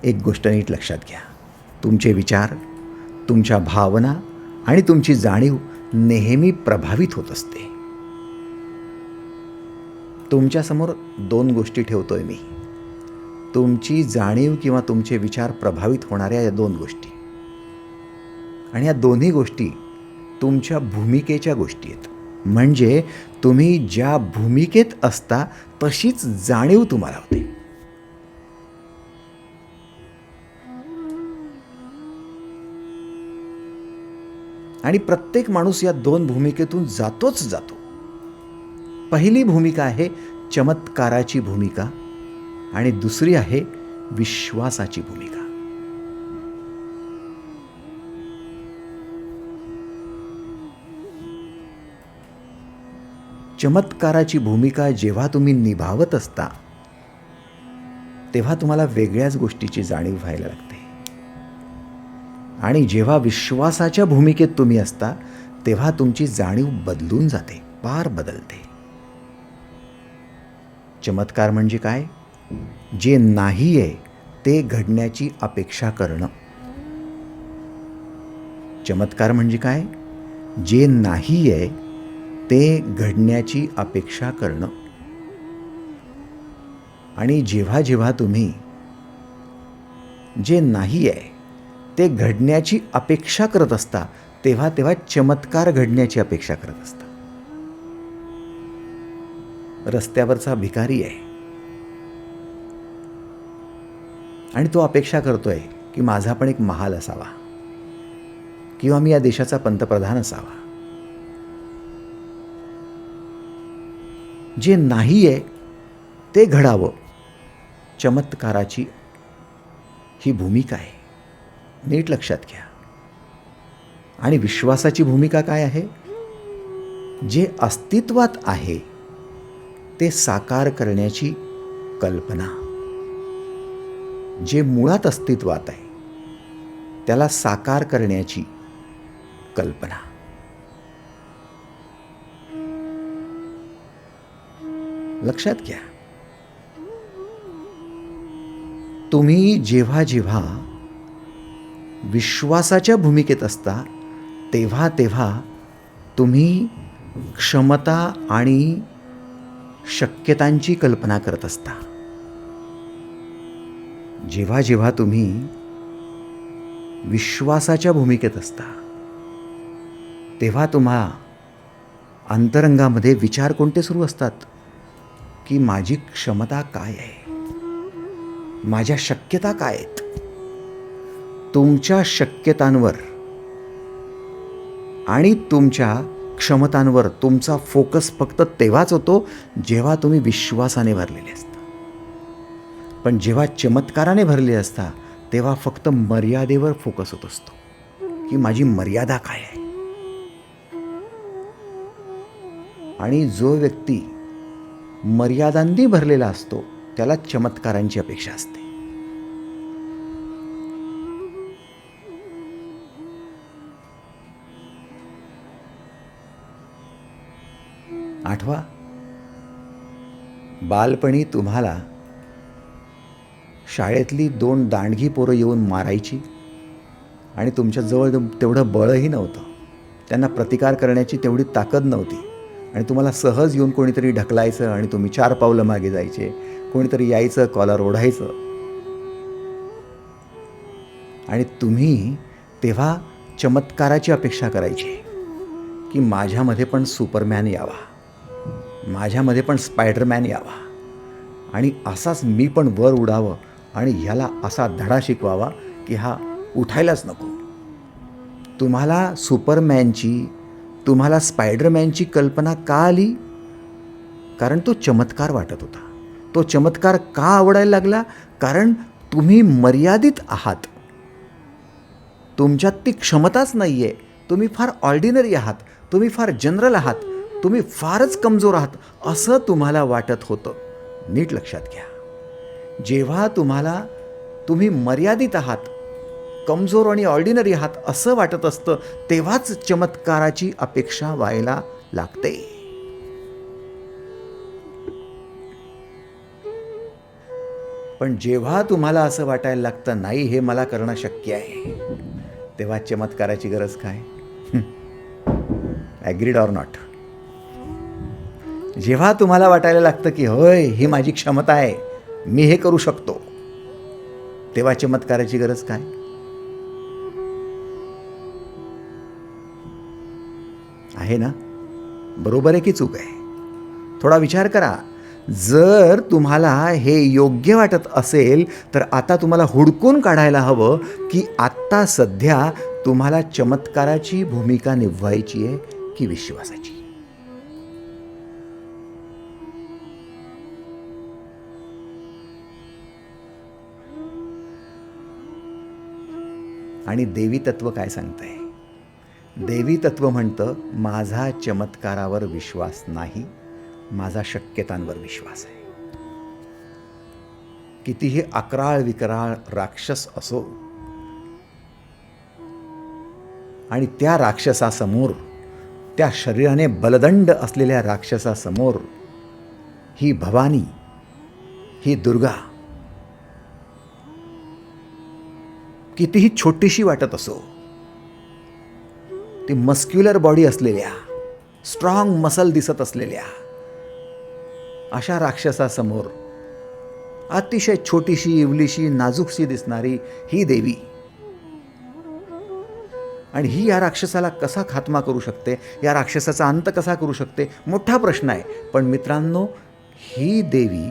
एक गोष्ट नीट लक्षात घ्या. तुमचे विचार, तुमच्या भावना आणि तुमची जाणीव नेहमी प्रभावित होत असते. तुमच्यासमोर 2 गोष्टी ठेवतोय मी. तुमची जाणीव किंवा तुमचे विचार प्रभावित होणाऱ्या या 2 गोष्टी. आणि या दोन्ही गोष्टी तुमच्या भूमिकेच्या गोष्टी आहेत. म्हणजे तुम्ही ज्या भूमिकेत असता तशीच जाणीव तुम्हाला होते. आणि प्रत्येक माणूस या 2 भूमिकेतून जातोच जातो. पहिली भूमिका आहे चमत्काराची भूमिका आणि दुसरी आहे विश्वासाची भूमिका. चमत्काराची भूमिका जेव्हा तुम्ही निभावत असता तेव्हा तुम्हाला वेगळ्याच गोष्टीची जाणीव व्हायला लागते. आणि जेव्हा विश्वासाच्या भूमिकेत तुम्ही असता तेव्हा तुमची जाणीव बदलून जाते, पार बदलते. चमत्कार म्हणजे काय? जे नाही आहे ते घडण्याची अपेक्षा करणं. चमत्कार म्हणजे काय? जे नाही आहे ते घडण्याची अपेक्षा करणं. आणि जेव्हा जेव्हा तुम्ही जे नाही आहे ते घडण्याची अपेक्षा करत असता तेव्हा तेव्हा चमत्कार घडण्याची अपेक्षा करत असता. रस्त्यावरचा भिकारी आहे आणि तो अपेक्षा करतोय की माझा पण एक महाल असावा किंवा मी या देशाचा पंतप्रधान असावा. जे नाही आहे ते घडावं, चमत्काराची ही भूमिका आहे. नीट लक्षात घ्या. आणि विश्वासाची भूमिका काय आहे? जे अस्तित्वात आहे ते साकार करण्याची कल्पना. जे मुळात अस्तित्वात आहे त्याला साकार करण्याची कल्पना. लक्षात घ्या. तुम्ही जेव्हा जेव्हा विश्वासाच्या भूमिकेत असता तेव्हा तेव्हा तुम्ही क्षमता आणि शक्यतांची कल्पना करत असता. जेव्हा जेव्हा तुम्ही विश्वासाच्या भूमिकेत असता तेव्हा तुम्हा अंतरंगामध्ये विचार कोणते सुरू असतात की माझी क्षमता काय आहे, माझ्या शक्यता काय आहेत. तुमच्या शक्यतांवर आणि तुमच्या क्षमतांवर तुमचा फोकस फक्त तेव्हाच होतो जेव्हा तुम्ही विश्वासाने भरलेले असता. पण जेव्हा चमत्काराने भरले असता तेव्हा फक्त मर्यादेवर फोकस होत असतो की माझी मर्यादा काय आहे. आणि जो व्यक्ती मर्यादांनी भरलेला असतो त्याला चमत्कारांची अपेक्षा असते. आठवा, बालपणी तुम्हाला शाळेतली 2 दांडगी पोरं येऊन मारायची आणि तुमच्याजवळ तेवढं बळही नव्हतं, त्यांना प्रतिकार करण्याची तेवढी ताकद नव्हती आणि तुम्हाला सहज येऊन कोणीतरी ढकलायचं आणि तुम्ही 4 पावलं मागे जायचे. कोणीतरी यायचं, कॉलर ओढायचं आणि तुम्ही तेव्हा चमत्काराची अपेक्षा करायची की माझ्यामध्ये पण सुपरमॅन यावा, माझ्यामध्ये पण स्पायडरमॅन यावा आणि असाच मी पण वर उडावं आणि ह्याला असा धडा शिकवावा की हा उठायलाच नको. तुम्हाला सुपरमॅनची, तुम्हाला स्पायडरमॅनची कल्पना का आली? कारण तो चमत्कार वाटत होता. तो चमत्कार का आवडायला लागला? कारण तुम्ही मर्यादित आहात. तुमच्यात ती क्षमताच नाही आहे. तुम्ही फार ऑर्डिनरी आहात, तुम्ही फार जनरल आहात, तुम्ही फारच कमजोर आहात असं तुम्हाला वाटत होतं. नीट लक्षात घ्या. जेव्हा तुम्ही मर्यादित आहात, कमजोर आणि ऑर्डिनरी आहात असं वाटत असतं तेव्हाच चमत्काराची अपेक्षा व्हायला लागते. पण जेव्हा तुम्हाला असं वाटायला लागतं नाही हे मला करणं शक्य आहे, तेव्हा चमत्काराची गरज काय? Agreed or not? जेव्हा तुम्हाला वाटायला लागतं की होय ही माझी क्षमता आहे, मी हे करू शकतो, तेव्हा चमत्काराची गरज काय? आहे ना? बरोबर आहे की चूक आहे? थोडा विचार करा. जर तुम्हाला हे योग्य वाटत असेल तर आता तुम्हाला हुडकून काढायला हवं की आत्ता सध्या तुम्हाला चमत्काराची भूमिका निभवायची आहे की विश्वासाची. आणि देवी तत्व काय सांगतंय? देवी तत्व म्हणतं माझा चमत्कारावर विश्वास नाही, माझा शक्यतांवर विश्वास आहे. कितीही अकराळ विकराळ राक्षस असो आणि त्या राक्षसासमोर, त्या शरीराने बलदंड असलेल्या राक्षसासमोर ही भवानी, ही दुर्गा कितीही छोटीशी वाटत असो, ती मस्क्युलर बॉडी असलेल्या, स्ट्रॉंग मसल दिसत असलेल्या अशा राक्षसासमोर अतिशय छोटीशी, इवलीशी, नाजूकशी दिसणारी ही देवी, आणि ही या राक्षसाला कसा खात्मा करू शकते, या राक्षसाचा अंत कसा करू शकते, मोठा प्रश्न आहे. पण मित्रांनो, ही देवी,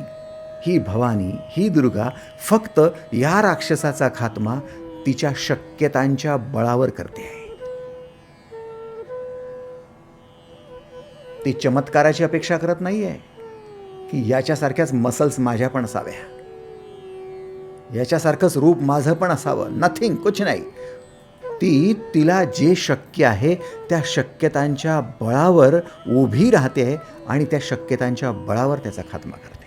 ही भवानी, ही दुर्गा फक्त या राक्षसाचा खात्मा तिच्या शक्यतांच्या बळावर करते आहे. ती चमत्काराची अपेक्षा करत नाही आहे की याच्यासारख्याच मसल्स माझ्या पण असाव्या, याच्यासारखंच रूप माझं पण असावं. नथिंग, कुछ नाही. ती तिला जे शक्य आहे त्या शक्यतांच्या बळावर उभी राहते आणि त्या शक्यतांच्या बळावर त्याचा खात्मा करते.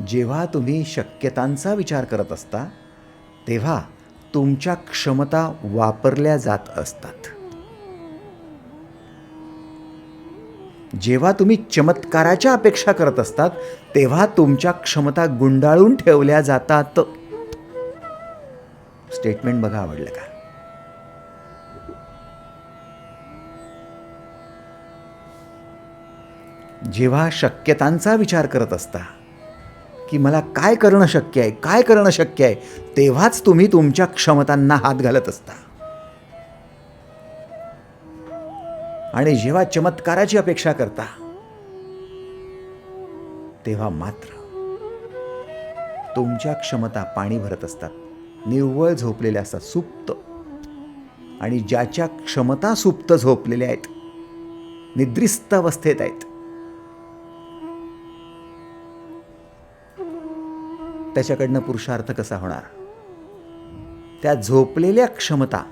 जेव्हा तुम्ही शक्यतांचा विचार करत असता तेव्हा तुमच्या क्षमता वापरल्या जात असतात. जेव्हा तुम्ही चमत्काराच्या अपेक्षा करत असतात तेव्हा तुमच्या क्षमता गुंडाळून ठेवल्या जातात. स्टेटमेंट बघा, आवडलं का? जेव्हा शक्यतांचा विचार करत असता की मला काय करणं शक्य आहे, काय करणं शक्य आहे, तेव्हाच तुम्ही तुमच्या क्षमतांना हात घालत असता. आणि जेव्हा चमत्काराची अपेक्षा करता तेव्हा मात्र तुमच्या क्षमता पाणी भरत असतात, निव्वळ झोपलेल्या असतात, सुप्त. आणि ज्याच्या क्षमता सुप्त झोपलेल्या आहेत, निद्रिस्त अवस्थेत आहेत, त्याच्याकडनं पुरुषार्थ कसा होणार? त्या झोपलेल्या क्षमता,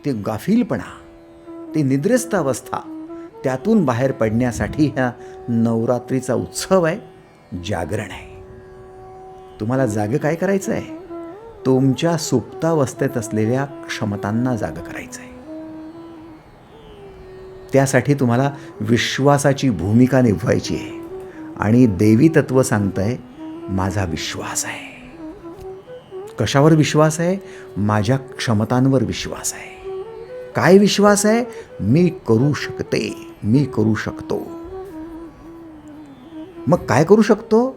ते गाफीलपणा, ती निद्रिस्त अवस्था, त्यातून बाहेर पडण्यासाठी हा नवरात्रीचा उत्सव आहे, जागरण आहे. तुम्हाला जागं काय करायचं आहे? तुमच्या सुप्तावस्थेत असलेल्या क्षमतांना जागं करायचं आहे. त्यासाठी तुम्हाला विश्वासाची भूमिका निभवायची आहे. आणि देवी तत्व सांगतंय माझा विश्वास आहे. कशावर विश्वास आहे? माझ्या क्षमतांवर विश्वास आहे. काय विश्वास आहे? मी करू शकते, मी करू शकतो. मग काय करू शकतो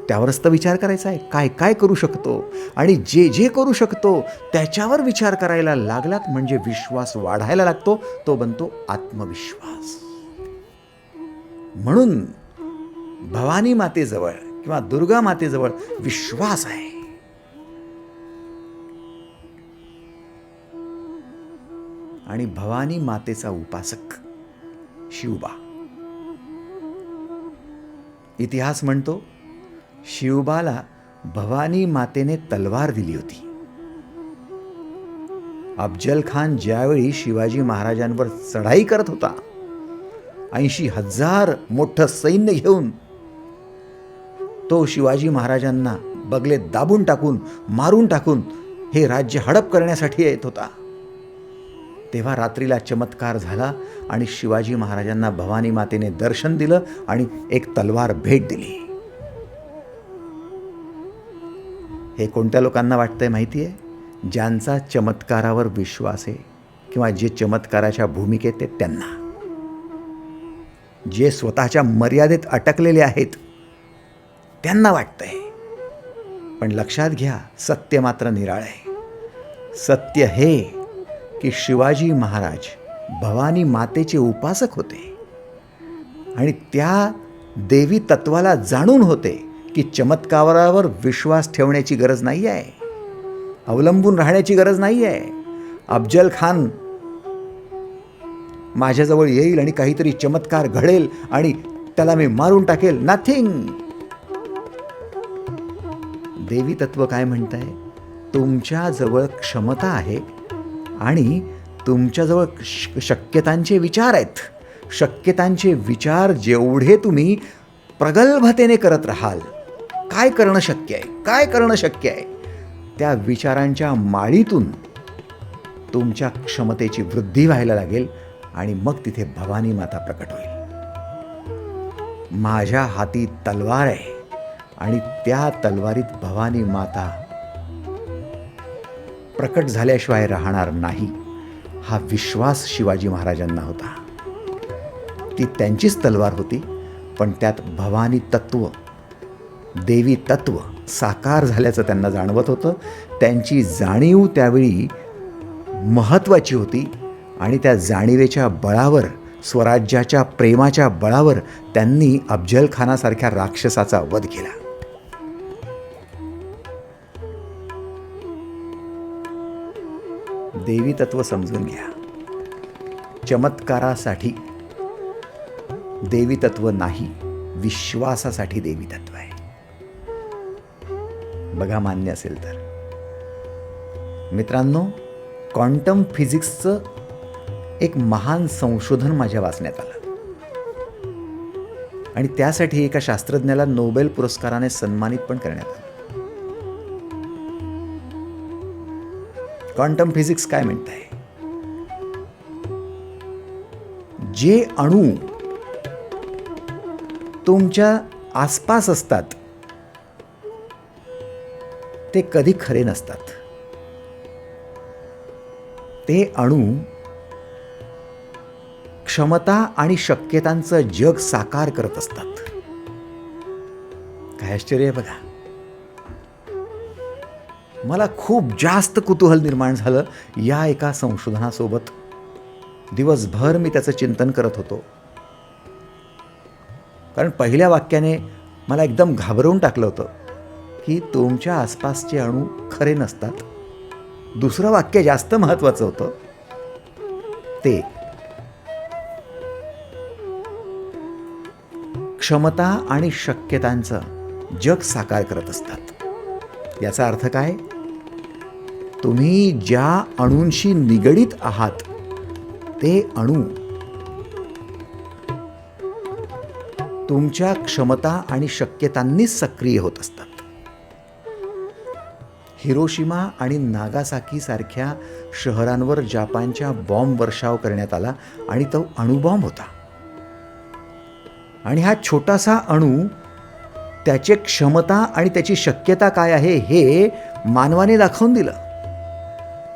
त्यावरच तर विचार करायचा आहे. काय काय करू शकतो, आणि जे जे करू शकतो त्याच्यावर विचार करायला लागलात म्हणजे विश्वास वाढायला लागतो, तो बनतो आत्मविश्वास. म्हणून भवानी मातेजवळ किंवा दुर्गा मातेजवळ विश्वास आहे. आणि भवानी मातेचा उपासक शिवबा, इतिहास म्हणतो शिवबाला भवानी मातेने तलवार दिली होती. अफजल खान ज्यावेळी शिवाजी महाराजांवर चढाई करत होता, 80,000 मोठं सैन्य घेऊन तो शिवाजी महाराजांना बगले दाबून टाकून, मारून टाकून हे राज्य हडप करण्यासाठी येत होता, तेव्हा रात्रीला चमत्कार झाला आणि शिवाजी महाराजांना भवानी मातेने दर्शन दिलं आणि एक तलवार भेट दिली. हे कोणत्या लोकांना वाटतंय माहिती आहे? ज्यांचा चमत्कारावर विश्वास आहे किंवा जे चमत्काराच्या भूमिकेत आहेत त्यांना. जे स्वतःच्या मर्यादेत अटकलेले आहेत त्यांना वाटतंय. पण लक्षात घ्या, सत्य मात्र निराळं आहे. सत्य हे की शिवाजी महाराज भवानी मातेचे उपासक होते आणि त्या देवी तत्वाला जाणून होते की चमत्कारावर विश्वास ठेवण्याची गरज नाही आहे, अवलंबून राहण्याची गरज नाही आहे. अफजल खान माझ्याजवळ येईल आणि काहीतरी चमत्कार घडेल आणि त्याला मी मारून टाकेल. नथिंग. देवी तत्व काय म्हणत आहे? तुमच्याजवळ क्षमता आहे आणि तुमच्याजवळ शक्यतांचे विचार आहेत. शक्यतांचे विचार जेवढे तुम्ही प्रगल्भतेने करत राहाल, काय करणं शक्य आहे, काय करणं शक्य आहे, त्या विचारांच्या माळीतून तुमच्या क्षमतेची वृद्धी व्हायला लागेल आणि मग तिथे भवानी माता प्रकट होईल. माझ्या हाती तलवार आहे आणि त्या तलवारीत भवानी माता प्रकट झाल्याशिवाय राहणार नाही, हा विश्वास शिवाजी महाराजांना होता. ती त्यांचीच तलवार होती, पण त्यात भवानी तत्व, देवी तत्व साकार झाल्याचं त्यांना जाणवत होतं. त्यांची जाणीव त्यावेळी महत्त्वाची होती आणि त्या जाणीवेच्या बळावर, स्वराज्याच्या प्रेमाच्या बळावर त्यांनी अफजल खानासारख्या राक्षसाचा वध केला. देवी तत्व समजून घ्या. चमत्कारासाठी देवी तत्व नाही, विश्वासासाठी देवी तत्व आहे. बघा, मान्य असेल तर. मित्रांनो, क्वांटम फिजिक्सचं एक महान संशोधन माझ्या वाचण्यात आलं आणि त्यासाठी एका शास्त्रज्ञाला नोबेल पुरस्काराने सन्मानित पण करण्यात आलं. क्वांटम फिजिक्स काय म्हणत आहे? जे अणू तुमच्या आसपास असतात ते कधी खरे नसतात. ते अणू क्षमता आणि शक्यतांचं जग साकार करत असतात. काय आश्चर्य आहे बघा. मला खूप जास्त कुतूहल निर्माण झालं या एका संशोधनासोबत. दिवसभर मी त्याचं चिंतन करत होतो, कारण पहिल्या वाक्याने मला एकदम घाबरवून टाकलं होतं की तुमच्या आसपासचे अणू खरे नसतात. दुसरं वाक्य जास्त महत्त्वाचं होतं, ते क्षमता आणि शक्यतांचं जग साकार करत असतात. याचा अर्थ काय? तुम्ही ज्या अणूंशी निगडीत आहात ते अणू तुमच्या क्षमता आणि शक्यतांनीच सक्रिय होत असतात. हिरोशिमा आणि नागासाकी सारख्या शहरांवर जपानच्या बॉम्ब वर्षाव करण्यात आला आणि तो अणुबॉम्ब होता. आणि हा छोटासा अणू, त्याची क्षमता आणि त्याची शक्यता काय आहे हे मानवाने दाखवून दिलं.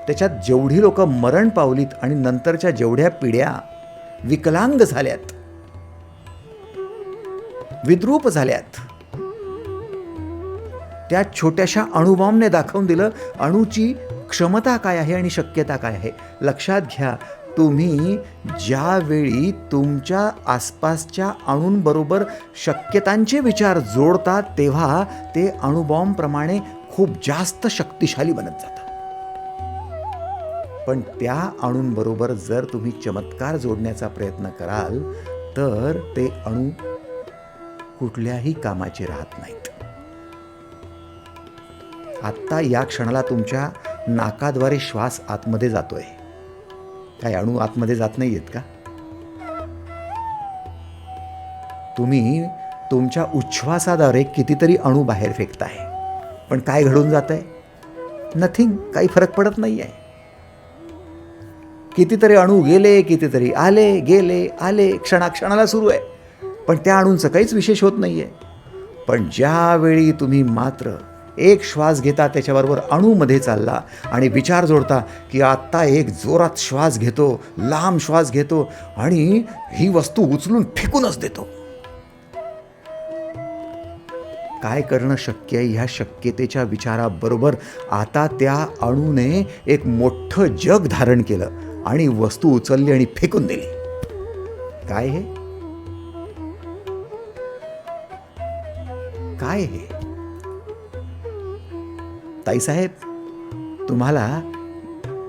त्याच्यात जेवढी लोक मरण पावलीत आणि नंतरच्या जेवढ्या पिढ्या विकलांग झाल्यात, विद्रूप झाल्यात, त्या छोट्याशा अणुबॉम्बने दाखवून दिलं अणूची क्षमता काय आहे आणि शक्यता काय आहे. लक्षात घ्या, तुम्ही ज्यावेळी तुमच्या आसपासच्या अणूंबरोबर शक्यतांचे विचार जोडता तेव्हा ते अणुबॉम्बप्रमाणे खूप जास्त शक्तिशाली बनत जातात. पण त्या अणूंबरोबर जर तुम्ही चमत्कार जोडण्याचा प्रयत्न कराल तर ते अणू कुठल्याही कामाचे राहत नाहीत. आत्ता या क्षणाला तुमच्या नाकाद्वारे श्वास आतमध्ये जातोय, काय अणू आतमध्ये जात नाही आहेत का? तुम्ही तुमच्या उच्छ्वासाद्वारे कितीतरी अणू बाहेर फेकताय, पण काय घडून जात आहे? नथिंग. काही फरक पडत नाही आहे. कितीतरी अणू गेले, कितीतरी आले गेले आले, क्षणाक्षणाला सुरू आहे, पण त्या अणूंचं काहीच विशेष होत नाही आहे. पण ज्यावेळी तुम्ही मात्र एक श्वास घेता, त्याच्याबरोबर अणूमध्ये चालला आणि विचार जोडता की आत्ता एक जोरात श्वास घेतो, लांब श्वास घेतो आणि ही वस्तू उचलून फेकूनच देतो, काय करणं शक्य आहे? ह्या शक्यतेच्या विचाराबरोबर आता त्या अणूने एक मोठं जग धारण केलं आणि वस्तू उचलली आणि फेकून दिली. काय हे? काय हे? ताईसाहेब, तुम्हाला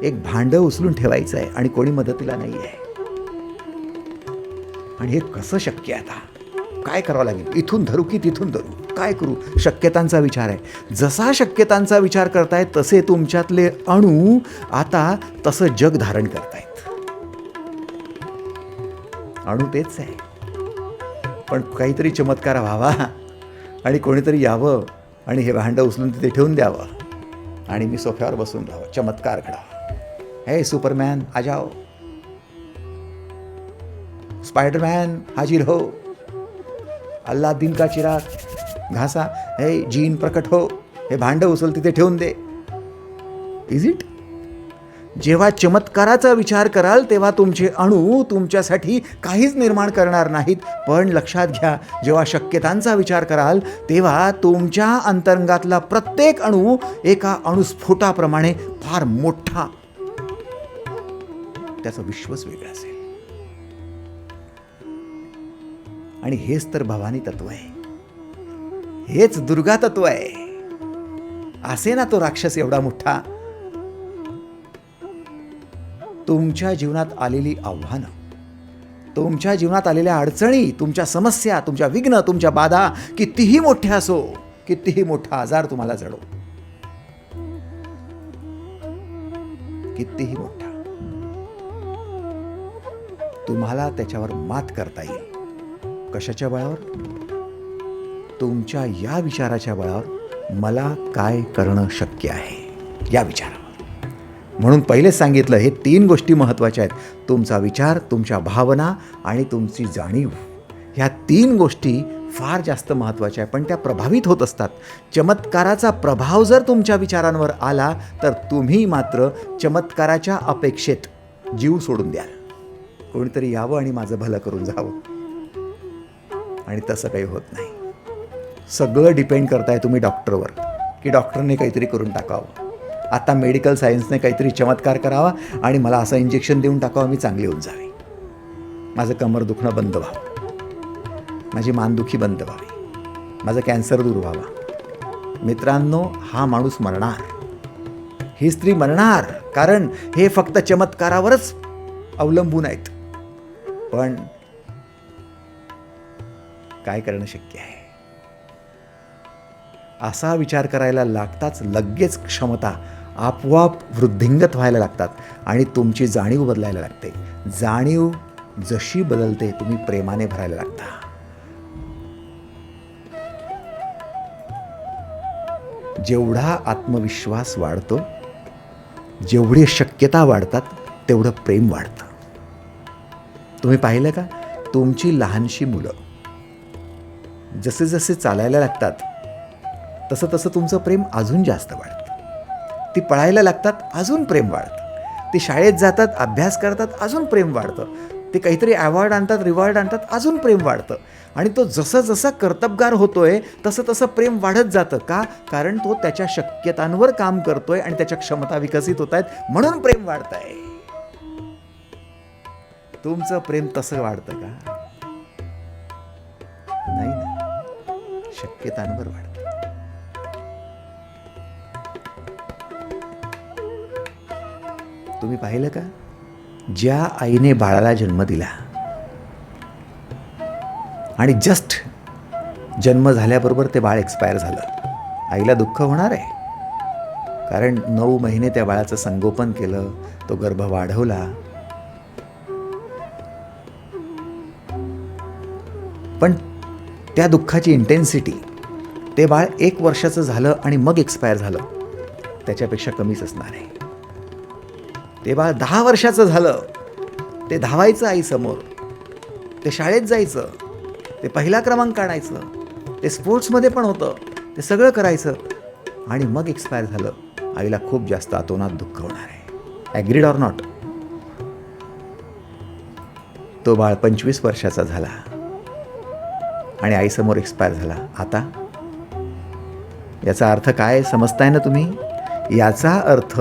एक भांडं उचलून ठेवायचं आहे आणि कोणी मदतीला नाही आहे, आणि हे कसं शक्य आहे? आता काय करावं लागेल? इथून धरू की तिथून धरू? काय करू? शक्यतांचा विचार आहे. जसा शक्यतांचा विचार करतायत तसे तुमच्यातले अणू आता तसं जग धारण करतायत. अणू तेच आहे, पण काहीतरी चमत्कार व्हावा आणि कोणीतरी यावं आणि हे भांडं उचलून तिथे ठेवून द्यावं आणि मी सोफ्यावर बसून राहावं, चमत्कार घडावा. हे सुपरमॅन आ जाओ, स्पायडरमॅन हाजिर हो, अल्लादीन का चिराग घासा, हे जीन प्रकट हो, हे भांडं उचल तिथे ठेवून दे. Is it? जेव्हा चमत्काराचा विचार कराल तेव्हा तुमचे अणू तुमच्यासाठी काहीच निर्माण करणार नाहीत. पण लक्षात घ्या, जेव्हा शक्यतांचा विचार कराल तेव्हा तुमच्या अंतरंगातला प्रत्येक अणू एका अणुस्फोटाप्रमाणे फार मोठा, त्याचं विश्वच वेगळं असेल. आणि हेच तर भवानी तत्व आहे, हेच दुर्गा तत्व आहे. असे ना तो राक्षस एवढा मोठा. तुमच्या जीवनात आलेली आव्हानं, तुमच्या जीवनात आलेल्या अडचणी, तुमच्या समस्या, तुमच्या विघ्न, तुमच्या बाधा कितीही मोठ्या असो, कितीही मोठा आजार तुम्हाला जडो, कितीही मोठा, तुम्हाला त्याच्यावर मात करता येईल. कशाच्या बळावर? तुमच्या या विचाराच्या बळावर, मला काय करणं शक्य आहे या विचारावर. म्हणून पहिलेच सांगितलं, हे 3 गोष्टी महत्त्वाच्या आहेत. तुमचा विचार, तुमच्या भावना आणि तुमची जाणीव. ह्या 3 गोष्टी फार जास्त महत्त्वाच्या आहेत, पण त्या प्रभावित होत असतात. चमत्काराचा प्रभाव जर तुमच्या विचारांवर आला तर तुम्ही मात्र चमत्काराच्या अपेक्षेत जीव सोडून द्याल. कोणीतरी यावं आणि माझं भलं करून जावं, आणि तसं काही होत नाही. सगळं डिपेंड करताय तुम्ही डॉक्टरवर, की डॉक्टरने काहीतरी करून टाकावं. आता मेडिकल सायन्सने काहीतरी चमत्कार करावा आणि मला असं इंजेक्शन देऊन टाकावं, मी चांगली होऊन जावी, माझं कमर दुखणं बंद व्हावं, माझी मानदुखी बंद व्हावी, माझं कॅन्सर दूर व्हावा. मित्रांनो, हा माणूस मरणार, ही स्त्री मरणार, कारण हे फक्त चमत्कारावरच अवलंबून आहेत. पण काय करणं शक्य आहे? असा विचार करायला लागताच लगेच क्षमता आपोआप वृद्धिंगत व्हायला लागतात आणि तुमची जाणीव बदलायला लागते. जाणीव जशी बदलते, तुम्ही प्रेमाने भरायला लागता. जेवढा आत्मविश्वास वाढतो, जेवढी शक्यता वाढतात, तेवढं प्रेम वाढतं. तुम्ही पाहिलं का, तुमची लहानशी मुलं जसे जसे चालायला लागतात तसं तसं तुमचं प्रेम अजून जास्त वाढतं. ती पळायला लागतात, अजून प्रेम वाढतं. ती शाळेत जातात, अभ्यास करतात, अजून प्रेम वाढतं. ते काहीतरी अवॉर्ड आणतात, रिवॉर्ड आणतात, अजून प्रेम वाढतं. आणि तो जसं जसा कर्तबगार होतोय तसं तसं प्रेम वाढत जातं. का? कारण तो त्याच्या शक्यतांवर काम करतोय आणि त्याच्या क्षमता विकसित होत आहेत, म्हणून प्रेम वाढत आहे. तुमचं प्रेम तसं वाढतं का? नाही ना, शक्यतांवर वाढतं. तुम्ही पाहिलं का, ज्या आईने बाळाला जन्म दिला आणि जस्ट जन्म झाल्याबरोबर ते बाळ एक्सपायर झालं, आईला दुःख होणार आहे. कारण 9 महिने त्या बाळाचं संगोपन केलं, तो गर्भ वाढवला. पण त्या दुःखाची इंटेन्सिटी, ते बाळ 1 वर्षाचं झालं आणि मग एक्सपायर झालं, त्याच्यापेक्षा कमीच असणार आहे. ते बाळ 10 वर्षाचं झालं, ते धावायचं आईसमोर, ते शाळेत जायचं, ते पहिला क्रमांक आणायचं, ते स्पोर्ट्समध्ये पण होतं, ते सगळं करायचं आणि मग एक्सपायर झालं. आईला खूप जास्त अतोनात दुःख होणार आहे. Agreed or not? तो बाळ 25 वर्षाचा झाला आणि आईसमोर एक्सपायर झाला. आता याचा अर्थ काय समजताय ना तुम्ही? याचा अर्थ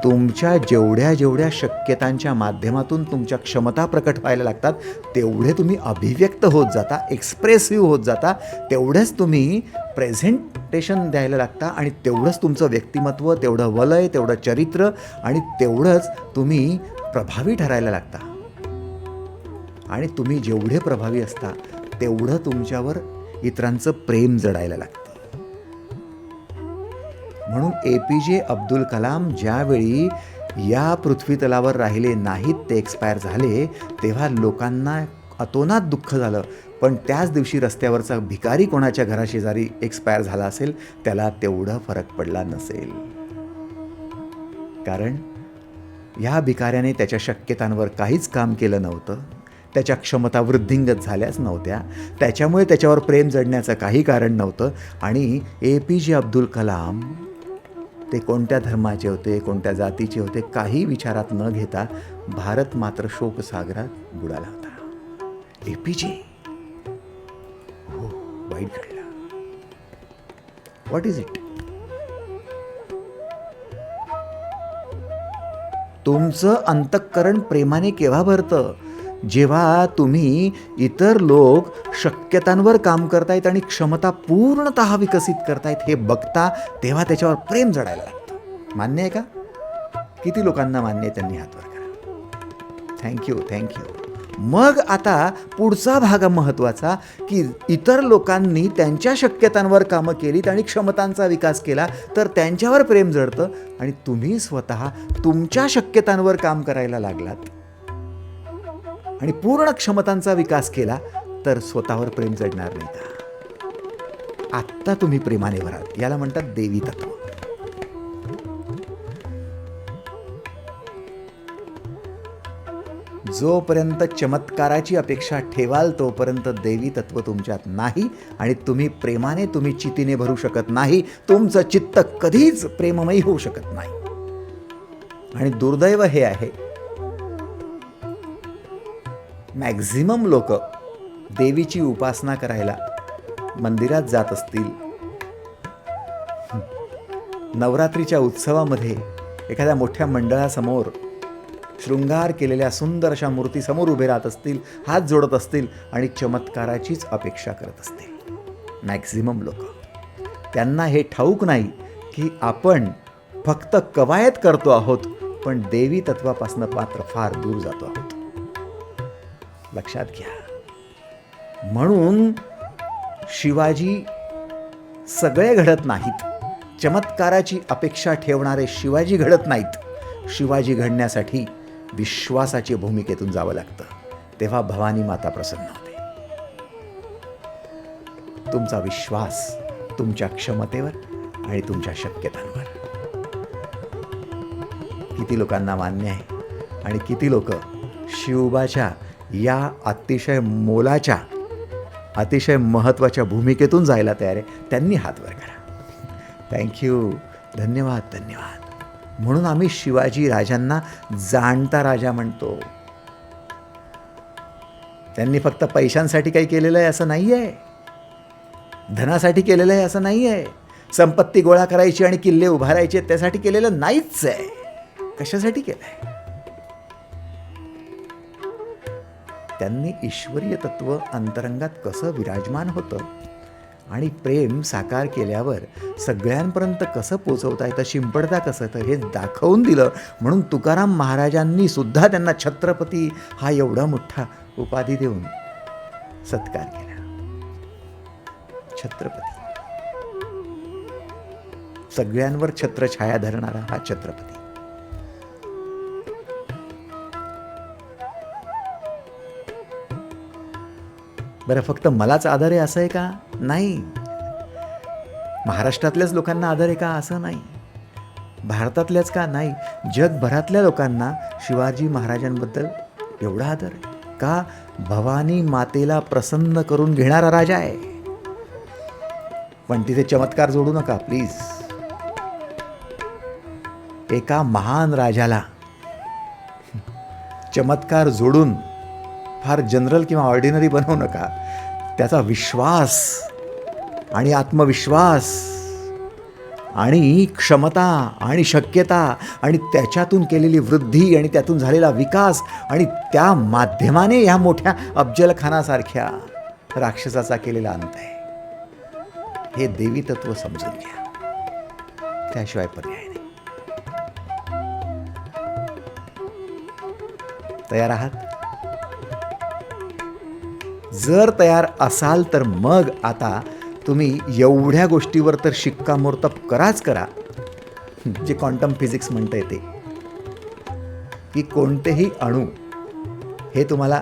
तुमच्या जेवढ्या जेवढ्या शक्यतांच्या माध्यमातून तुमच्या क्षमता प्रकट व्हायला लागतात, तेवढे तुम्ही अभिव्यक्त होत जाता, एक्सप्रेसिव्ह होत जाता, तेवढंच तुम्ही प्रेझेंटेशन द्यायला लागता आणि तेवढंच तुमचं व्यक्तिमत्व, तेवढं वलय, तेवढं चरित्र आणि तेवढंच तुम्ही प्रभावी ठरायला लागता. आणि तुम्ही जेवढे प्रभावी असता तेवढं तुमच्यावर इतरांचं प्रेम जडायला लागतं. म्हणून APJ अब्दुल कलाम ज्यावेळी या पृथ्वीतलावर राहिले नाहीत, ते एक्सपायर झाले, तेव्हा लोकांना अतोनात दुःख झालं. पण त्याच दिवशी रस्त्यावरचा भिकारी कोणाच्या घराशेजारी एक्सपायर झाला असेल, त्याला तेवढा फरक पडला नसेल. कारण ह्या भिकाऱ्याने त्याच्या शक्यतांवर काहीच काम केलं नव्हतं, त्याच्या क्षमता वृद्धिंगत झाल्याच नव्हत्या, त्याच्यामुळे त्याच्यावर प्रेम जडण्याचं काही कारण नव्हतं. आणि APJ अब्दुल कलाम ते कोणत्या धर्माचे होते, कोणत्या जातीचे होते, काही विचारात न घेता भारत मात्र शोकसागरात बुडाला होता. APJ हो, वाईट घडला. What is it? तुमचं अंतःकरण प्रेमाने केव्हा भरतं? जेव्हा तुम्ही इतर लोक शक्यतांवर काम करतायत आणि क्षमता पूर्णतः विकसित करतायत हे बघता, तेव्हा त्याच्यावर प्रेम जडायला लागतं. मान्य आहे का? किती लोकांना मान्य आहे त्यांनी हात वर करा. थँक्यू. मग आता पुढचा भाग महत्त्वाचा, की इतर लोकांनी त्यांच्या शक्यतांवर कामं केलीत आणि क्षमतांचा विकास केला तर त्यांच्यावर प्रेम जडतं आणि तुम्ही स्वतः तुमच्या शक्यतांवर काम करायला लागलात आणि पूर्ण क्षमतांचा विकास केला तर स्वतःवर प्रेम जडणार नाही का? आत्ता तुम्ही प्रेमाने भराल. याला म्हणतात देवी तत्व. जोपर्यंत चमत्काराची अपेक्षा ठेवाल तोपर्यंत देवी तत्व तुमच्यात नाही आणि तुम्ही चितीने भरू शकत नाही. तुमचं चित्त कधीच प्रेममयी होऊ शकत नाही. आणि दुर्दैव हे आहे, मॅक्झिमम लोक देवीची उपासना करायला मंदिरात जात असतील, नवरात्रीच्या उत्सवामध्ये एखाद्या मोठ्या मंडळासमोर शृंगार केलेल्या सुंदर अशा मूर्तीसमोर उभे राहत असतील, हात जोडत असतील आणि चमत्काराचीच अपेक्षा करत असतील. मॅक्झिमम लोक, त्यांना हे ठाऊक नाही की आपण फक्त कवायत करतो आहोत, पण देवी तत्वापासून मात्र फार दूर जातो आहोत. लक्षात घ्या. म्हणून शिवाजी सगळे घडत नाहीत. चमत्काराची अपेक्षा ठेवणारे शिवाजी घडत नाहीत. शिवाजी घडण्यासाठी विश्वासाची भूमिकेतून जावं लागतं. तेव्हा भवानी माता प्रसन्न होते. तुमचा विश्वास तुमच्या क्षमतेवर आणि तुमच्या शक्यतांवर. किती लोकांना मान्य आहे आणि किती लोक शिवबाच्या या अतिशय मोलाच्या, अतिशय महत्त्वाच्या भूमिकेतून जायला तयार आहे? त्यांनी हात वर करा. थँक्यू. धन्यवाद. म्हणून आम्ही शिवाजी राजांना जाणता राजा म्हणतो. त्यांनी फक्त पैशांसाठी काही केलेलं आहे असं नाही आहे, धनासाठी केलेलं आहे असं नाही आहे, संपत्ती गोळा करायची आणि किल्ले उभारायचे त्यासाठी केलेलं नाहीच आहे. कशासाठी केलं आहे? त्यांनी ईश्वरीय तत्व अंतरंगात कसं विराजमान होतं आणि प्रेम साकार केल्यावर सगळ्यांपर्यंत कसं पोचवता येतं, शिंपडता कसं येतं हे दाखवून दिलं. म्हणून तुकाराम महाराजांनी सुद्धा त्यांना छत्रपती हा एवढा मोठा उपाधी देऊन सत्कार केला. छत्रपती, सगळ्यांवर छत्रछाया धरणारा हा छत्रपती. बरं, फक्त मलाच आदर आहे असं आहे का? नाही. महाराष्ट्रातल्याच लोकांना आदर आहे का? असं नाही. भारतातल्याच का नाही, जगभरातल्या लोकांना शिवाजी महाराजांबद्दल एवढा आदर आहे का? भवानी मातेला प्रसन्न करून घेणारा राजा आहे. पण तिथे चमत्कार जोडू नका प्लीज. एका महान राजाला चमत्कार जोडून फार जनरल किंवा ऑर्डिनरी बनवू नका. त्याचा विश्वास आणि आत्मविश्वास आणि क्षमता आणि शक्यता आणि त्याच्यातून केलेली वृद्धी आणि त्यातून झालेला विकास आणि त्या माध्यमाने ह्या मोठ्या अफजल खानासारख्या राक्षसाचा केलेला अंत आहे. हे देवी तत्व समजून घ्या, त्याशिवाय पर्याय नाही. तयार आहात? जर तयार असाल तर मग आता तुम्ही एवढ्या गोष्टीवर तर शिक्कामोर्तब कराच करा, जे क्वांटम फिजिक्स म्हणता येते की कोणतेही अणू हे तुम्हाला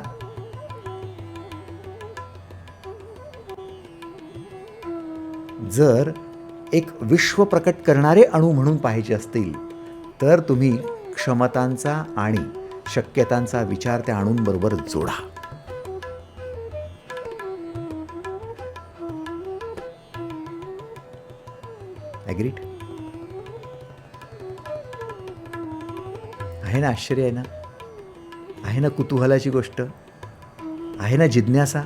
जर एक विश्व प्रकट करणारे अणू म्हणून पाहिजे असतील तर तुम्ही क्षमतांचा आणि शक्यतांचा विचार त्या अणूंबरोबर जोडा. ॲग्रीड? आहे ना आश्चर्य, आहे ना, आहे ना कुतूहलाची गोष्ट, आहे ना जिज्ञासा.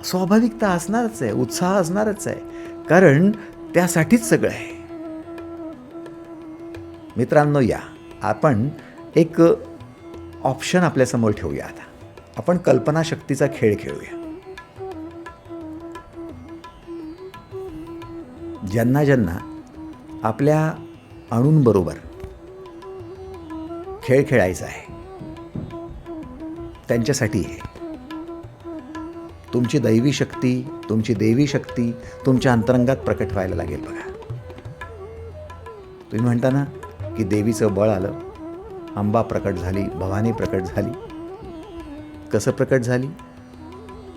स्वाभाविकता असणारच आहे, उत्साह असणारच आहे, कारण त्यासाठीच सगळं आहे. मित्रांनो, या आपण एक ऑप्शन आपल्यासमोर ठेवूया. आता आपण कल्पनाशक्तीचा खेळ खेळूया. ज्यांना ज्यांना आपल्या अणूंबरोबर खेळ खेळायचा आहे त्यांच्यासाठी आहे. तुमची दैवी शक्ती, तुमची देवी शक्ती तुमच्या अंतरंगात प्रकट व्हायला लागेल. बघा, तुम्ही म्हणता ना की देवीचं बळ आलं, अंबा प्रकट झाली, भवानी प्रकट झाली. कसं प्रकट झाली?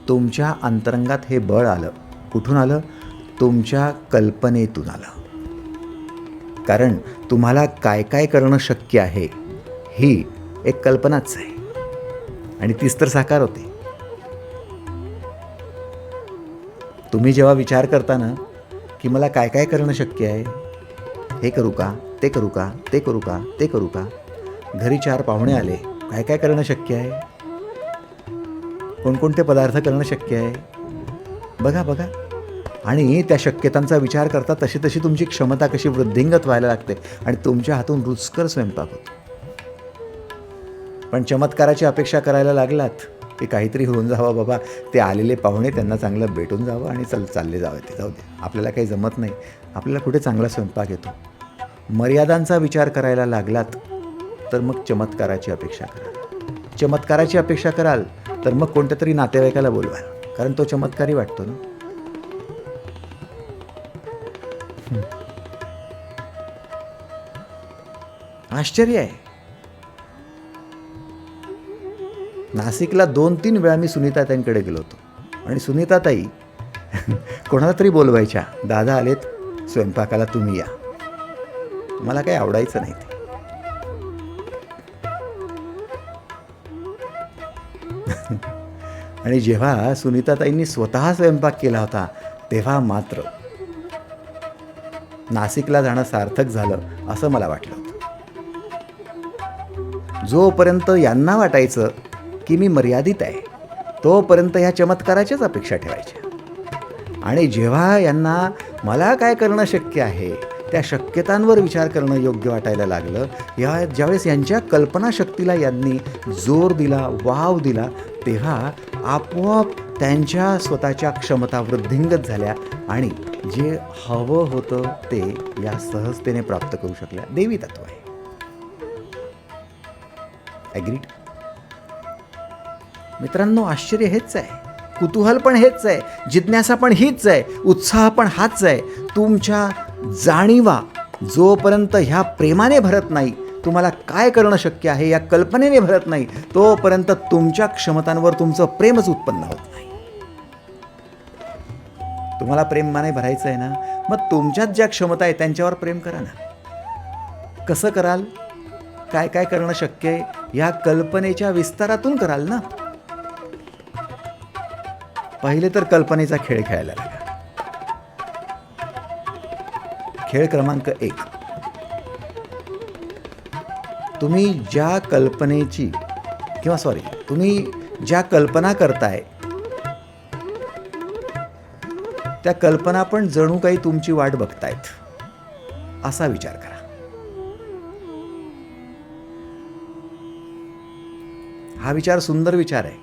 तुमच्या अंतरंगात हे बळ आलं. कुठून आलं? तुमच्या कल्पनेतून आलं. कारण तुम्हाला काय काय करणं शक्य आहे ही एक कल्पनाच आहे, आणि तीच तर साकार होते. तुम्ही जेव्हा विचार करता ना की मला काय काय करणं शक्य आहे, हे करू का, ते करू का, ते करू का, ते करू का, घरी 4 पाहुणे आले, काय काय करणं शक्य आहे, कोणकोणते पदार्थ करणं शक्य आहे, बघा बघा. आणि त्या शक्यतांचा विचार करता तशी तशी तुमची क्षमता कशी वृद्धिंगत व्हायला लागते आणि तुमच्या हातून रुचकर स्वयंपाक होतो. पण चमत्काराची अपेक्षा करायला लागलात की काहीतरी होऊन जावं बाबा, ते आलेले पाहुणे त्यांना चांगलं भेटून जावं आणि चालले जावं, ते जाऊ दे, आपल्याला काही जमत नाही, आपल्याला कुठे चांगला स्वयंपाक येतो. मर्यादांचा विचार करायला लागलात तर मग चमत्काराची अपेक्षा कराल. चमत्काराची अपेक्षा कराल तर मग कोणत्या तरी नातेवाईकाला बोलवाल, कारण तो चमत्कारी वाटतो ना. आश्चर्य आहे. नाशिकला 2-3 वेळा मी सुनीताताईंकडे गेलो होतो आणि सुनीताताई कोणाला तरी बोलवायच्या, दादा आलेत स्वयंपाकाला, तुम्ही या. मला काही आवडायचं नाही ते. आणि जेव्हा सुनीताताईंनी स्वतः स्वयंपाक केला होता तेव्हा मात्र नाशिकला जाणं सार्थक झालं असं मला वाटलं होतं. जोपर्यंत यांना वाटायचं की मी मर्यादित आहे तोपर्यंत ह्या चमत्काराच्याच अपेक्षा ठेवायच्या, आणि जेव्हा यांना मला काय करणं शक्य आहे त्या शक्यतांवर विचार करणं योग्य वाटायला लागलं, ज्यावेळेस यांच्या कल्पनाशक्तीला यांनी जोर दिला, वाव दिला, तेव्हा आपोआप त्यांच्या स्वतःच्या क्षमता वृद्धिंगत झाल्या आणि जे हवं होतं ते या सहजतेने प्राप्त करू शकल्या. देवी तत्व आहे. ॲग्रीड? मित्रांनो, आश्चर्य हेच आहे, कुतूहल पण हेच आहे, जिज्ञासा पण हीच आहे, उत्साह पण हाच आहे. तुमच्या जाणीवा जोपर्यंत ह्या प्रेमाने भरत नाही, तुम्हाला काय करणं शक्य आहे या कल्पनेने भरत नाही, तोपर्यंत तुमच्या क्षमतांवर तुमचं प्रेमच उत्पन्न होत नाही. तुम्हाला प्रेमाने भरायचं आहे ना, मग तुमच्यात ज्या क्षमता आहे त्यांच्यावर प्रेम करा ना. कसं कराल? काय काय करणं शक्य आहे या कल्पनेच्या विस्तारातून कराल ना. पहिले तर कल्पनेचा खेळ खेळायला लागा. खेळ क्रमांक 1, तुम्ही ज्या कल्पनेची तुम्ही ज्या कल्पना करताय त्या कल्पना पण जणू काही तुमची वाट बघतायत असा विचार करा. हा विचार सुंदर विचार आहे.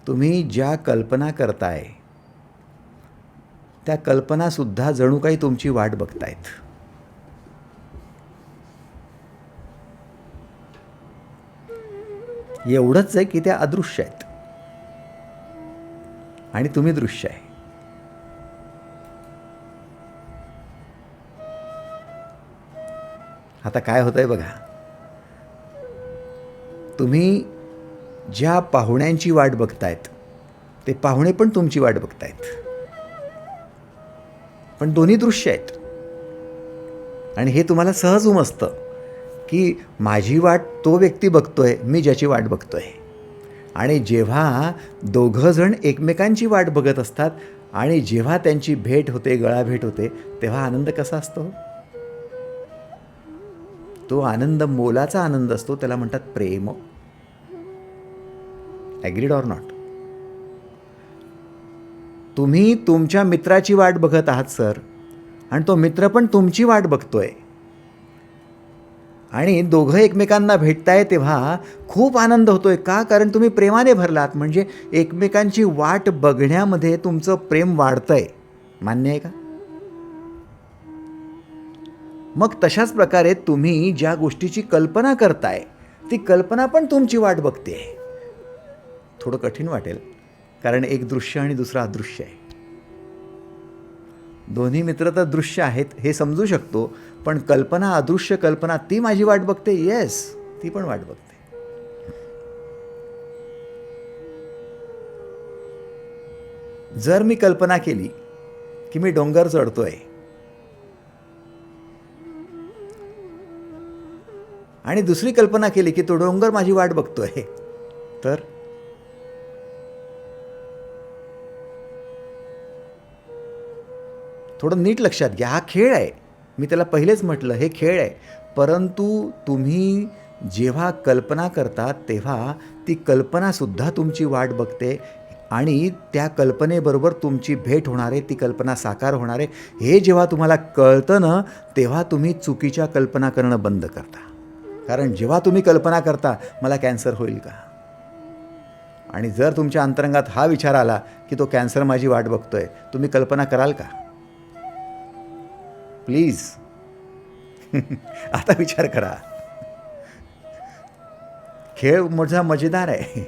तुम्ही ज्या कल्पना करताय त्या कल्पना सुद्धा जणू काही तुमची वाट बघतायत. एवढंच आहे की त्या अदृश्य आहेत आणि तुम्ही दृश्य आहे. आता काय होतंय बघा. तुम्ही ज्या पाहुण्यांची वाट बघतायत ते पाहुणे पण तुमची वाट बघतायत, पण दोन्ही दृश्य आहेत. आणि हे तुम्हाला सहज उमजतं की माझी वाट तो व्यक्ती बघतोय, मी ज्याची वाट बघतोय. आणि जेव्हा दोघं जण एकमेकांची वाट बघत असतात आणि जेव्हा त्यांची भेट होते, गळाभेट होते, तेव्हा आनंद कसा असतो? तो आनंद मोलाचा आनंद असतो. त्याला म्हणतात प्रेम. Agreed or not? तुम्ही तुमच्या मित्राची वाट बघत आहात सर, आणि तो मित्र पण तुमची वाट बघतोय, आणि दोघं एकमेकांना भेटताय तेव्हा खूप आनंद होतोय. का? कारण तुम्ही प्रेमाने भरलात. म्हणजे एकमेकांची वाट बघण्यामध्ये तुमचं प्रेम वाढतंय. मान्य आहे का? मग तशाच प्रकारे तुम्ही ज्या गोष्टीची कल्पना करताय ती कल्पना पण तुमची वाट बघते. थोडं कठीण वाटेल, कारण एक दृश्य आणि दुसरा अदृश्य आहे. दोन्ही मित्र तर दृश्य आहेत हे समजू शकतो, पण कल्पना, अदृश्य कल्पना, ती माझी वाट बघते. येस, ती पण वाट बघते. जर मी कल्पना केली की मी डोंगर चढतोय आणि दुसरी कल्पना केली की तो डोंगर माझी वाट बघतोय, तर थोडं नीट लक्षात घ्या. हा खेळ आहे. मी त्याला पहिलेच म्हटलं, हे खेळ आहे. परंतु तुम्ही जेव्हा कल्पना करता तेव्हा ती कल्पनासुद्धा तुमची वाट बघते, आणि त्या कल्पनेबरोबर तुमची भेट होणार आहे, ती कल्पना साकार होणार आहे. हे जेव्हा तुम्हाला कळतं ना, तेव्हा तुम्ही चुकीच्या कल्पना करणं बंद करता. कारण जेव्हा तुम्ही कल्पना करता मला कॅन्सर होईल का, आणि जर तुमच्या अंतरंगात हा विचार आला की तो कॅन्सर माझी वाट बघतोय, तुम्ही कल्पना कराल का? प्लीज आता विचार करा. खेळ मोठा मजेदार आहे.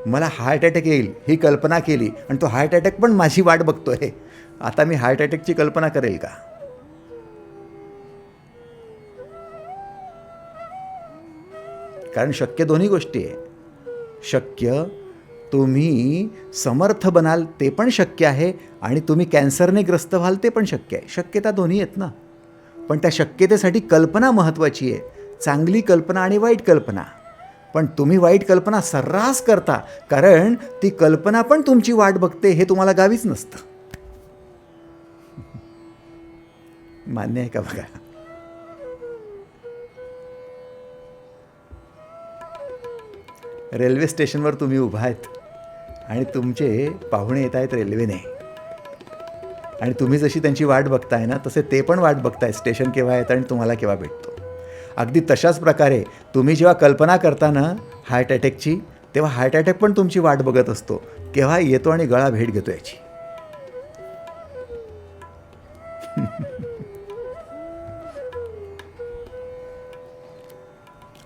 मला हार्ट अटॅक येईल ही कल्पना केली आणि तो हार्ट अटॅक पण माझी वाट बघतोय. आता मी हार्ट अटॅकची कल्पना करेल का? कारण शक्य दोन्ही गोष्टी आहे. शक्य तुम्ही समर्थ बनाल ते पण शक्य आहे, आणि तुम्ही कॅन्सरने ग्रस्त व्हाल ते पण शक्य आहे. शक्यता दोन्ही आहेत ना. पण त्या शक्यतेसाठी कल्पना महत्त्वाची आहे. चांगली कल्पना आणि वाईट कल्पना. पण तुम्ही वाईट कल्पना सर्रास करता, कारण ती कल्पना पण तुमची वाट बघते हे तुम्हाला गावीच नसतं. मान्य आहे का बघा? रेल्वे स्टेशनवर तुम्ही उभा आहेत आणि तुमचे पाहुणे येत आहेत रेल्वेने, आणि तुम्ही जशी त्यांची वाट बघताय ना, तसे ते पण वाट बघताय स्टेशन केव्हा येतं आणि तुम्हाला केव्हा भेटतो. अगदी तशाच प्रकारे तुम्ही जेव्हा कल्पना करता ना हार्ट अटॅकची, तेव्हा हार्ट अटॅक पण तुमची वाट बघत असतो, केव्हा येतो आणि गळा भेट घेतो याची.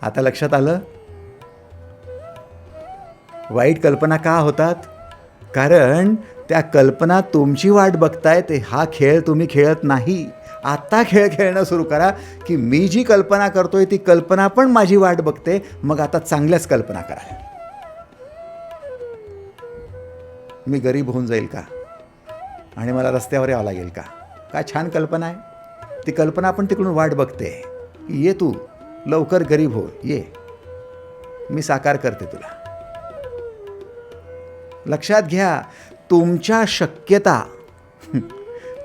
आता लक्षात आलं? वाईट कल्पना का होतात? कारण त्या कल्पना तुमची वाट बघतायत. हा खेळ तुम्ही खेळत नाही. आता खेळ खेळणं सुरू करा की मी जी कल्पना करतोय ती कल्पना पण माझी वाट बघते. मग आता चांगल्याच कल्पना करा. मी गरीब होऊन जाईल का, आणि मला रस्त्यावर यावं लागेल का, काय छान कल्पना आहे. ती कल्पना आपण तिकडून वाट बघते की ये तू लवकर गरीब हो, ये मी साकार करते तुला. लक्षात घ्या, तुमच्या शक्यता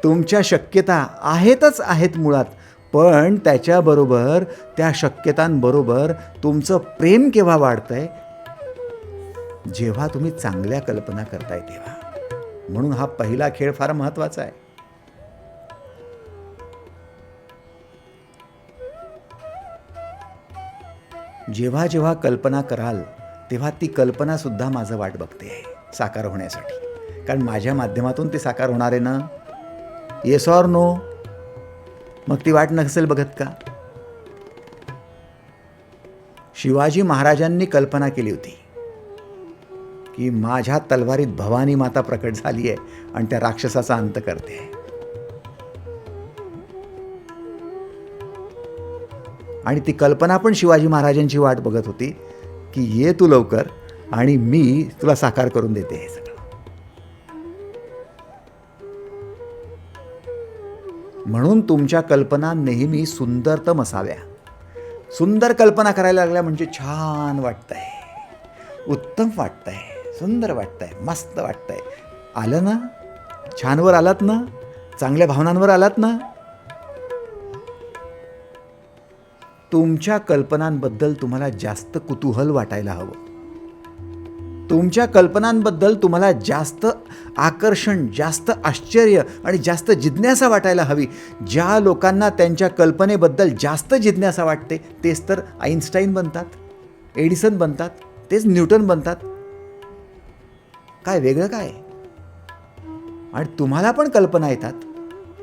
तुमच्या शक्यता आहेतच आहेत मुळात, पण त्याच्याबरोबर त्या शक्यतांबरोबर तुमचं प्रेम केव्हा वाढतंय, जेव्हा तुम्ही चांगल्या कल्पना करताय तेव्हा. म्हणून हा पहिला खेळ फार महत्वाचा आहे. जेव्हा जेव्हा कल्पना कराल तेव्हा ती कल्पना सुद्धा माझं वाट बघते साकार होण्यासाठी, कारण माझ्या माध्यमातून ती साकार होणार आहे ना. Yes or no? मग ती वाट नसेल बघत का? शिवाजी महाराजांनी कल्पना केली होती की माझ्या तलवारीत भवानी माता प्रकट झाली आहे आणि त्या राक्षसाचा अंत करते. आणि ती कल्पना पण शिवाजी महाराजांची वाट बघत होती की ये तू लवकर आणि मी तुला साकार करून देते हे सगळं. म्हणून तुमच्या कल्पना नेहमी सुंदरतम असाव्या. सुंदर कल्पना करायला लागल्या म्हणजे छान वाटतंय, उत्तम वाटतंय, सुंदर वाटतंय, मस्त वाटतंय. आलं ना? छानवर आलात ना? चांगल्या भावनांवर आलात ना? तुमच्या कल्पनांबद्दल तुम्हाला जास्त कुतूहल वाटायला हवं. तुमच्या कल्पनांबद्दल तुम्हाला जास्त आकर्षण, जास्त आश्चर्य आणि जास्त जिज्ञासा वाटायला हवी. ज्या लोकांना त्यांच्या कल्पनेबद्दल जास्त जिज्ञासा वाटते तेच तर आईन्स्टाईन बनतात, एडिसन बनतात, तेच न्यूटन बनतात. काय वेगळं काय? आणि तुम्हाला पण कल्पना येतात,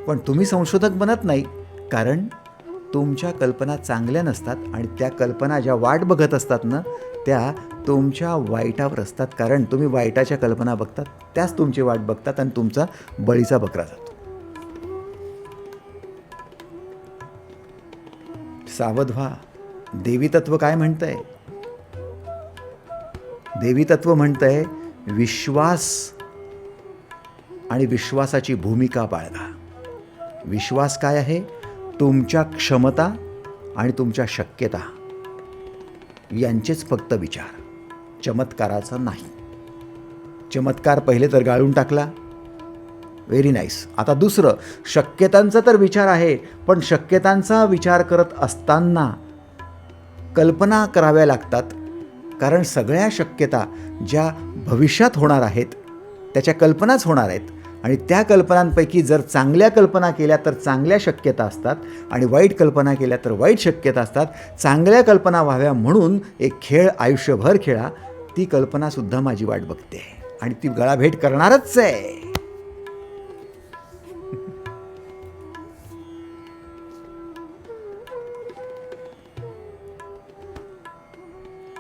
पण तुम्ही संशोधक बनत नाही, कारण तुमच्या कल्पना चांगल्या नसतात आणि त्या कल्पना ज्या वाट बघत असतात ना त्या तुमच्या वाईटावर असतात, कारण तुम्ही वाईटाच्या कल्पना बघतात, त्याच तुमची वाट बघतात आणि तुमचा बळीचा बकरा जातो. सावध व्हा. देवी तत्व काय म्हणतंय? देवी तत्व म्हणतंय विश्वास आणि विश्वासाची भूमिका बाळगा. विश्वास काय आहे? तुमच्या क्षमता आणि तुमच्या शक्यता यांचेच फक्त विचार, चमत्काराचा नाही. चमत्कार पहिले तर गाळून टाकला, व्हेरी नाईस. आता दुसरं, शक्यतांचा तर विचार आहे, पण शक्यतांचा विचार करत असताना कल्पना कराव्या लागतात, कारण सगळ्या शक्यता ज्या भविष्यात होणार आहेत त्याच्या कल्पनाच होणार आहेत. आणि त्या कल्पनांपैकी जर चांगल्या कल्पना केल्या तर चांगल्या शक्यता असतात आणि वाईट कल्पना केल्या तर वाईट शक्यता असतात. चांगल्या कल्पना व्हाव्या म्हणून एक खेळ आयुष्यभर खेळा. ती कल्पनासुद्धा माझी वाट बघते आणि ती गळाभेट करणारच आहे.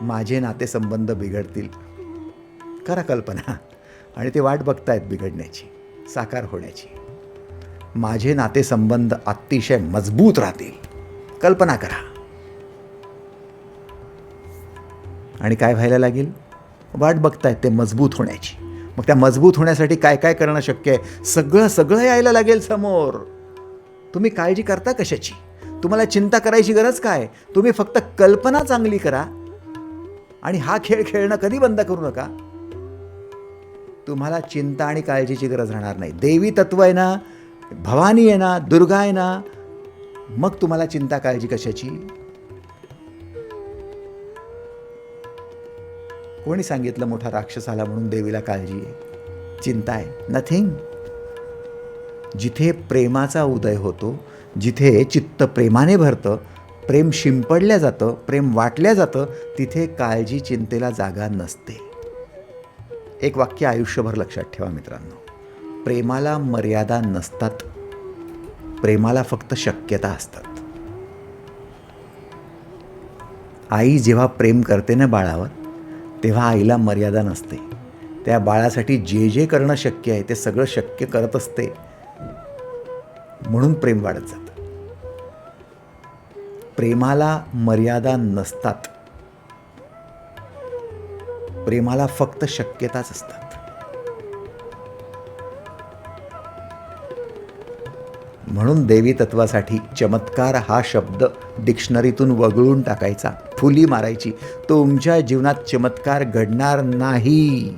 माझे नातेसंबंध बिघडतील, करा कल्पना, आणि ते वाट बघतायत बिघडण्याची, साकार होण्याची. माझे नातेसंबंध अतिशय मजबूत राहतील, कल्पना करा. आणि काय व्हायला लागेल? वाट बघतायत ते मजबूत होण्याची. मग त्या मजबूत होण्यासाठी काय काय करणं शक्य आहे? सगळं यायला लागेल समोर. तुम्ही काळजी करता कशाची? तुम्हाला चिंता करायची गरज काय? तुम्ही फक्त कल्पना चांगली करा आणि हा खेळ खेळणं कधी बंद करू नका. तुम्हाला चिंता आणि काळजीची गरज राहणार नाही. देवी तत्व आहे ना, भवानी आहे ना, दुर्गा आहे ना, मग तुम्हाला चिंता काळजी कशाची? कोणी सांगितलं मोठा राक्षस आला म्हणून देवीला काळजी आहे, चिंता आहे? नथिंग. जिथे प्रेमाचा उदय होतो, जिथे चित्त प्रेमाने भरतं, प्रेम शिंपडल्या जातं, प्रेम वाटल्या जातं, तिथे काळजी चिंतेला जागा नसते. एक वाक्य आयुष्यभर लक्षात ठेवा मित्रांनो, प्रेमाला मर्यादा नसतात, प्रेमाला फक्त शक्यता असतात. आई जेव्हा प्रेम करते ना बाळावर, तेव्हा आईला मर्यादा नसते. त्या बाळासाठी जे जे करणं शक्य आहे ते सगळं शक्य करत असते, म्हणून प्रेम वाढत जातं. प्रेमाला मर्यादा नसतात, प्रेमाला फक्त शक्यताच असतात. म्हणून देवी तत्वासाठी चमत्कार हा शब्द डिक्शनरीतून वगळून टाकायचा, फुली मारायची. तुमच्या जीवनात चमत्कार घडणार नाही.